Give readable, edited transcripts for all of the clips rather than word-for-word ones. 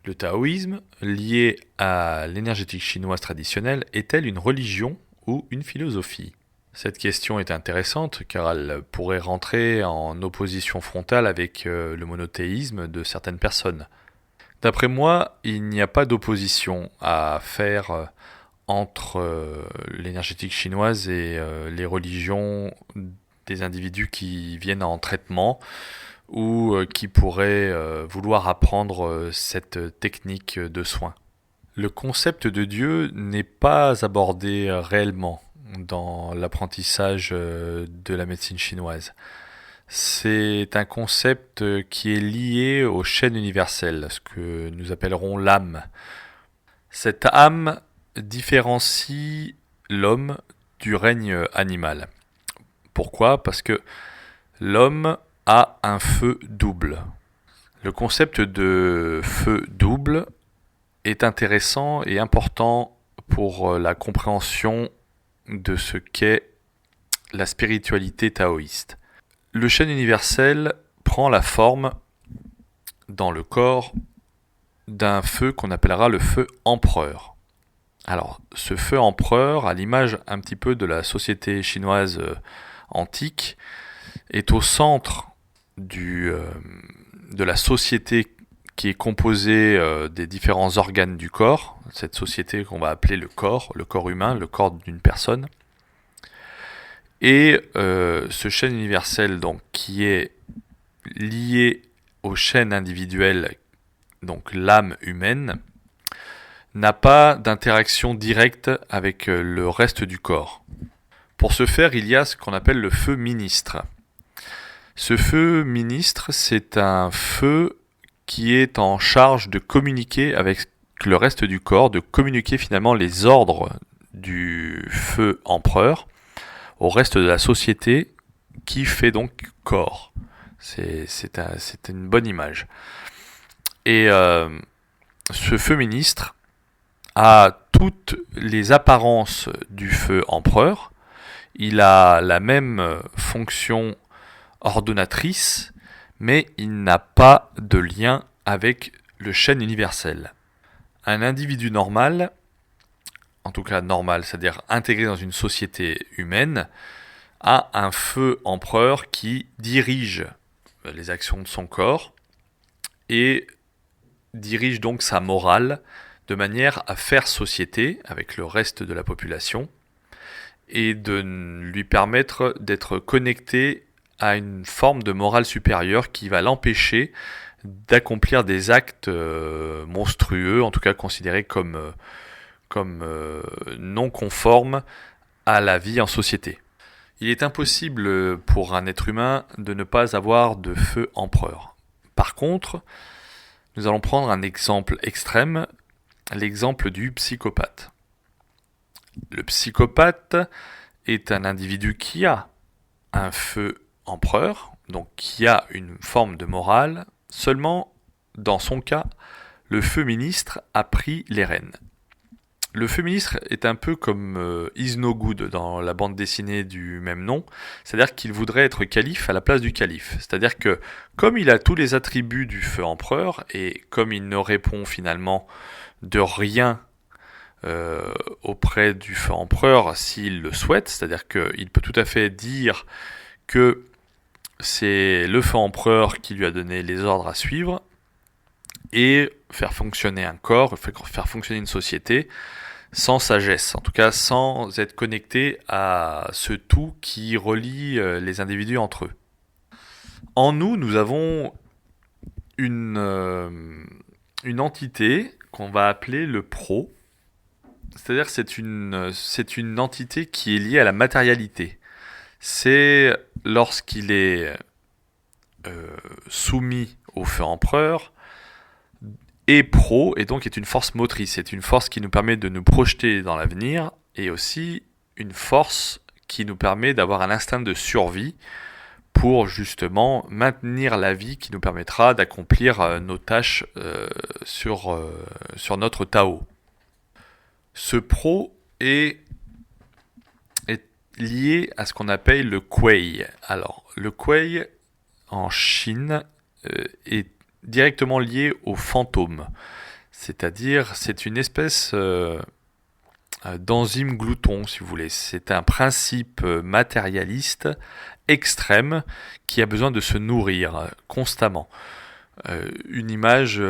Le taoïsme, lié à l'énergétique chinoise traditionnelle, est-elle une religion ou une philosophie? Cette question est intéressante car elle pourrait rentrer en opposition frontale avec le monothéisme de certaines personnes. D'après moi, il n'y a pas d'opposition à faire entre l'énergétique chinoise et les religions des individus qui viennent en traitement ou qui pourraient vouloir apprendre cette technique de soin. Le concept de Dieu n'est pas abordé réellement dans l'apprentissage de la médecine chinoise. C'est un concept qui est lié aux chaînes universelles, ce que nous appellerons l'âme. Cette âme différencie l'homme du règne animal. Pourquoi? Parce que l'homme a un feu double. Le concept de feu double est intéressant et important pour la compréhension de ce qu'est la spiritualité taoïste. Le chêne universel prend la forme dans le corps d'un feu qu'on appellera le feu empereur. Alors, ce feu empereur, à l'image un petit peu de la société chinoise antique, est au centre de la société qui est composée des différents organes du corps, cette société qu'on va appeler le corps humain, le corps d'une personne. Et ce chêne universel, donc, qui est lié au chêne individuel, donc l'âme humaine, n'a pas d'interaction directe avec le reste du corps. Pour ce faire, il y a ce qu'on appelle le feu ministre. Ce feu ministre, c'est un feu qui est en charge de communiquer avec le reste du corps, de communiquer finalement les ordres du feu empereur au reste de la société qui fait donc corps. C'est une bonne image. Et ce feu ministre a toutes les apparences du feu empereur. Il a la même fonction ordonnatrice, mais il n'a pas de lien avec le chêne universel. Un individu normal, en tout cas normal, c'est-à-dire intégré dans une société humaine, a un feu empereur qui dirige les actions de son corps et dirige donc sa morale de manière à faire société avec le reste de la population et de lui permettre d'être connecté à une forme de morale supérieure qui va l'empêcher d'accomplir des actes monstrueux, en tout cas considérés comme non conformes à la vie en société. Il est impossible pour un être humain de ne pas avoir de feu empereur. Par contre, nous allons prendre un exemple extrême, l'exemple du psychopathe. Le psychopathe est un individu qui a un feu empereur, donc qui a une forme de morale, seulement dans son cas, le feu ministre a pris les rênes. Le feu ministre est un peu comme Is No Good dans la bande dessinée du même nom, c'est-à-dire qu'il voudrait être calife à la place du calife. C'est-à-dire que comme il a tous les attributs du feu empereur, et comme il ne répond finalement de rien auprès du feu empereur s'il le souhaite, c'est-à-dire qu'il peut tout à fait dire que c'est le feu empereur qui lui a donné les ordres à suivre, et faire fonctionner un corps, faire fonctionner une société, sans sagesse, en tout cas sans être connecté à ce tout qui relie les individus entre eux. En nous, nous avons une entité qu'on va appeler le pro, c'est-à-dire que c'est une entité qui est liée à la matérialité. C'est lorsqu'il est soumis au feu empereur, et pro, et donc est une force motrice. C'est une force qui nous permet de nous projeter dans l'avenir, et aussi une force qui nous permet d'avoir un instinct de survie pour justement maintenir la vie qui nous permettra d'accomplir nos tâches sur notre Tao. Ce pro est lié à ce qu'on appelle le Kuei. Alors, le Kuei en Chine est directement lié au fantôme. C'est-à-dire, c'est une espèce d'enzyme glouton, si vous voulez. C'est un principe matérialiste extrême qui a besoin de se nourrir constamment. Une image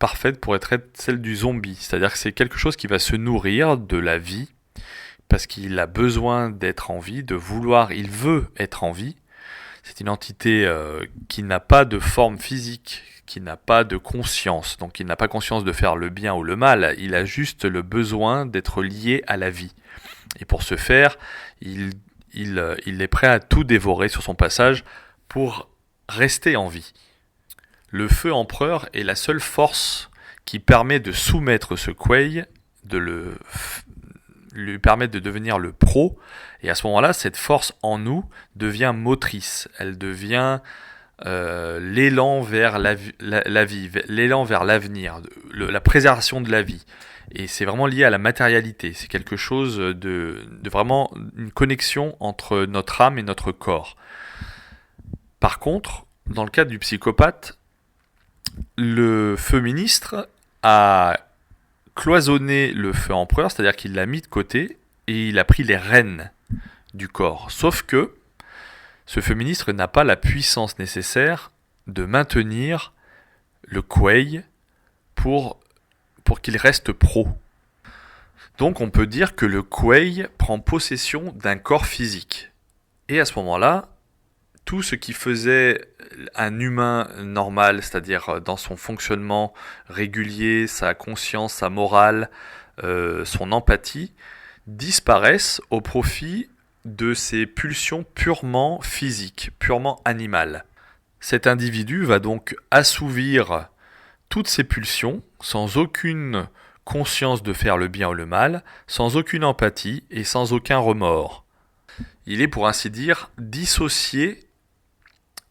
parfaite pourrait être celle du zombie, c'est-à-dire que c'est quelque chose qui va se nourrir de la vie parce qu'il a besoin d'être en vie, il veut être en vie. C'est une entité qui n'a pas de forme physique, qui n'a pas de conscience, donc il n'a pas conscience de faire le bien ou le mal, il a juste le besoin d'être lié à la vie. Et pour ce faire, il est prêt à tout dévorer sur son passage pour rester en vie. Le feu empereur est la seule force qui permet de soumettre ce Kuei, lui permettre de devenir le pro, et à ce moment-là, cette force en nous devient motrice, elle devient l'élan vers la vie, l'élan vers l'avenir, la préservation de la vie. Et c'est vraiment lié à la matérialité, c'est quelque chose de vraiment une connexion entre notre âme et notre corps. Par contre, dans le cas du psychopathe, le feu ministre a cloisonné le feu empereur, c'est-à-dire qu'il l'a mis de côté et il a pris les rênes du corps. Sauf que ce feu ministre n'a pas la puissance nécessaire de maintenir le Kuei pour qu'il reste pro. Donc on peut dire que le Kuei prend possession d'un corps physique. Et à ce moment-là, tout ce qui faisait un humain normal, c'est-à-dire dans son fonctionnement régulier, sa conscience, sa morale, son empathie, disparaissent au profit de ces pulsions purement physiques, purement animales. Cet individu va donc assouvir toutes ces pulsions sans aucune conscience de faire le bien ou le mal, sans aucune empathie et sans aucun remords. Il est pour ainsi dire dissocié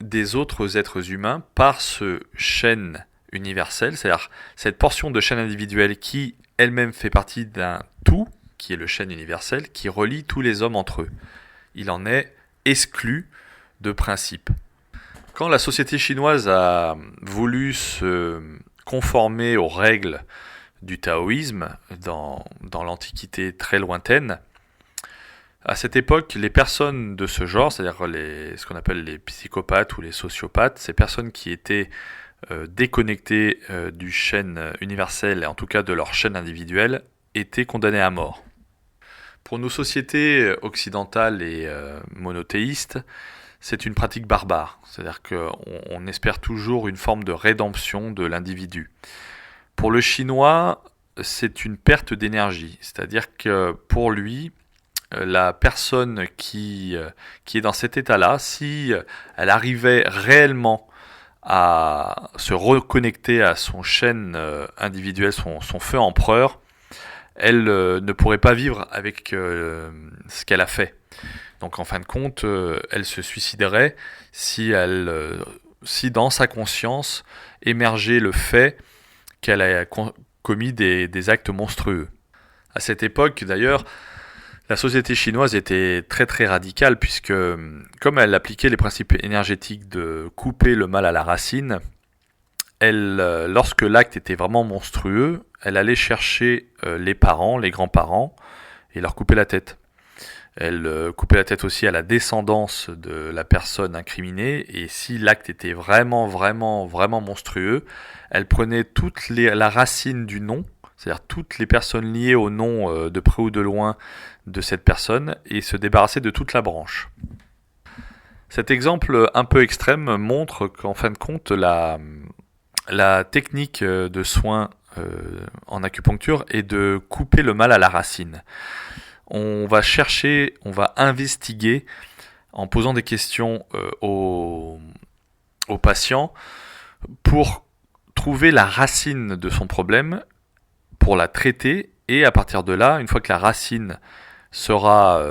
des autres êtres humains par ce chêne universel, c'est-à-dire cette portion de chaîne individuelle qui elle-même fait partie d'un tout, qui est le chêne universel, qui relie tous les hommes entre eux. Il en est exclu de principe. Quand la société chinoise a voulu se conformer aux règles du taoïsme dans l'Antiquité très lointaine, à cette époque, les personnes de ce genre, c'est-à-dire ce qu'on appelle les psychopathes ou les sociopathes, ces personnes qui étaient déconnectées du chêne universel, et en tout cas de leur chêne individuel, étaient condamnées à mort. Pour nos sociétés occidentales et monothéistes, c'est une pratique barbare, c'est-à-dire qu'on espère toujours une forme de rédemption de l'individu. Pour le chinois, c'est une perte d'énergie, c'est-à-dire que pour lui, la personne qui est dans cet état-là, si elle arrivait réellement à se reconnecter à son chêne individuel, son feu empereur, elle ne pourrait pas vivre avec ce qu'elle a fait. Donc en fin de compte, elle se suiciderait si dans sa conscience émergeait le fait qu'elle a commis des actes monstrueux. À cette époque, d'ailleurs, la société chinoise était très très radicale puisque, comme elle appliquait les principes énergétiques de couper le mal à la racine, lorsque l'acte était vraiment monstrueux, elle allait chercher les parents, les grands-parents, et leur couper la tête. Elle coupait la tête aussi à la descendance de la personne incriminée, et si l'acte était vraiment vraiment vraiment monstrueux, elle prenait la racine du nom, c'est-à-dire toutes les personnes liées au nom de près ou de loin de cette personne, et se débarrasser de toute la branche. Cet exemple un peu extrême montre qu'en fin de compte, la technique de soin en acupuncture est de couper le mal à la racine. On va investiguer en posant des questions aux patients pour trouver la racine de son problème, pour la traiter, et à partir de là, une fois que la racine sera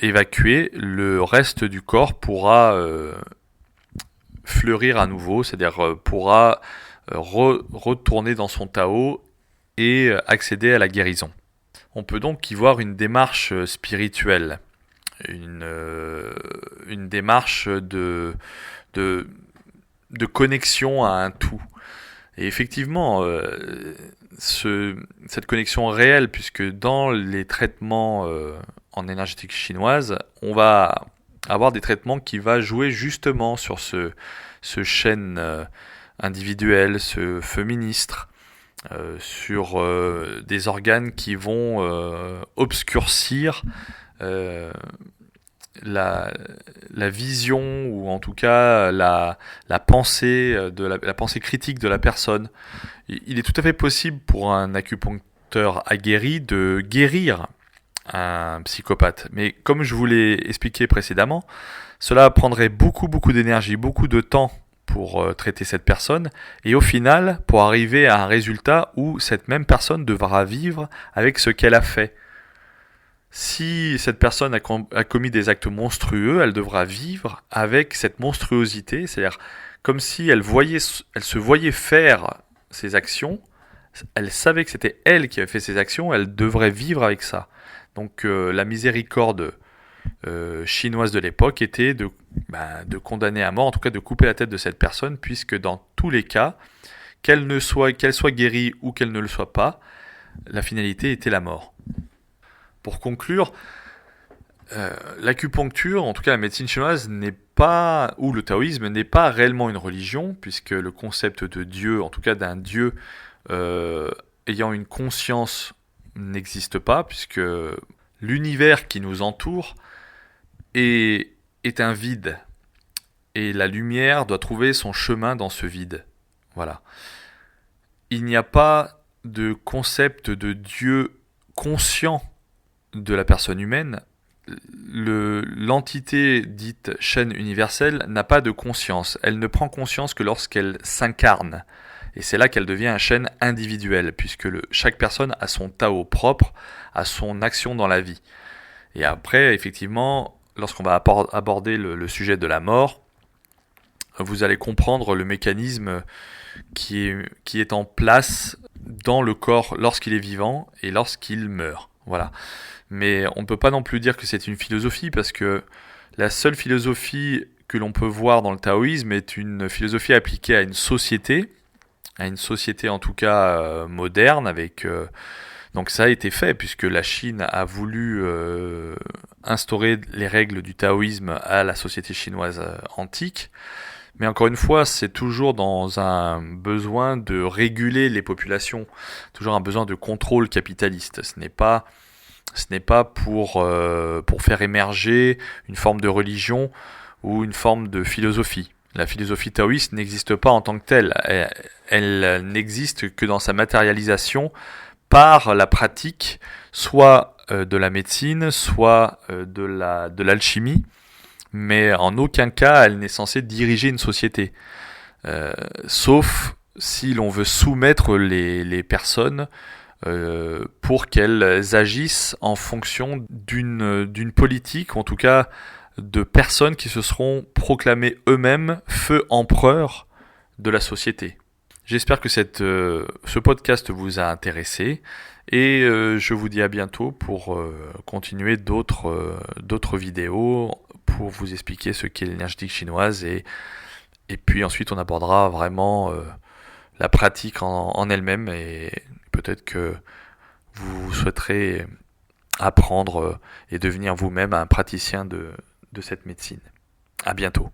évacuée, le reste du corps pourra fleurir à nouveau, c'est-à-dire pourra retourner dans son Tao et accéder à la guérison. On peut donc y voir une démarche spirituelle, une démarche de connexion à un tout. Et effectivement, cette connexion réelle, puisque dans les traitements en énergétique chinoise, on va avoir des traitements qui va jouer justement sur ce chêne individuel, ce feu ministre, sur des organes qui vont obscurcir la vision, ou en tout cas la pensée la pensée critique de la personne. Il est tout à fait possible pour un acupuncteur aguerri de guérir un psychopathe. Mais comme je vous l'ai expliqué précédemment, cela prendrait beaucoup d'énergie, beaucoup de temps pour traiter cette personne, et au final, pour arriver à un résultat où cette même personne devra vivre avec ce qu'elle a fait. Si cette personne a commis des actes monstrueux, elle devra vivre avec cette monstruosité, c'est-à-dire comme si elle se voyait faire ces actions, elle savait que c'était elle qui avait fait ces actions, elle devrait vivre avec ça. Donc la miséricorde chinoise de l'époque était de condamner à mort, en tout cas de couper la tête de cette personne, puisque dans tous les cas, qu'elle soit guérie ou qu'elle ne le soit pas, la finalité était la mort. Pour conclure, l'acupuncture, en tout cas la médecine chinoise, ou le taoïsme, n'est pas réellement une religion, puisque le concept de Dieu, en tout cas d'un Dieu ayant une conscience, n'existe pas, puisque l'univers qui nous entoure est un vide, et la lumière doit trouver son chemin dans ce vide. Voilà. Il n'y a pas de concept de Dieu conscient de la personne humaine. L'entité dite chaîne universelle n'a pas de conscience. Elle ne prend conscience que lorsqu'elle s'incarne. Et c'est là qu'elle devient un chaîne individuel, puisque chaque personne a son Tao propre, a son action dans la vie. Et après, effectivement, lorsqu'on va aborder le sujet de la mort, vous allez comprendre le mécanisme qui est en place dans le corps lorsqu'il est vivant et lorsqu'il meurt. Voilà. Mais on ne peut pas non plus dire que c'est une philosophie, parce que la seule philosophie que l'on peut voir dans le taoïsme est une philosophie appliquée à une société en tout cas moderne, donc ça a été fait, puisque la Chine a voulu instaurer les règles du taoïsme à la société chinoise antique. Mais encore une fois, c'est toujours dans un besoin de réguler les populations, toujours un besoin de contrôle capitaliste. Ce n'est pas pour faire émerger une forme de religion ou une forme de philosophie. La philosophie taoïste n'existe pas en tant que telle. Elle n'existe que dans sa matérialisation par la pratique, soit de la médecine, soit de l'alchimie, mais en aucun cas elle n'est censée diriger une société. Sauf si l'on veut soumettre les personnes pour qu'elles agissent en fonction d'une politique, ou en tout cas de personnes qui se seront proclamées eux-mêmes feu empereur de la société. J'espère que ce podcast vous a intéressé, et je vous dis à bientôt pour continuer d'autres vidéos pour vous expliquer ce qu'est l'énergétique chinoise, et puis ensuite on abordera vraiment la pratique en elle-même, et peut-être que vous souhaiterez apprendre et devenir vous-même un praticien de cette médecine. À bientôt.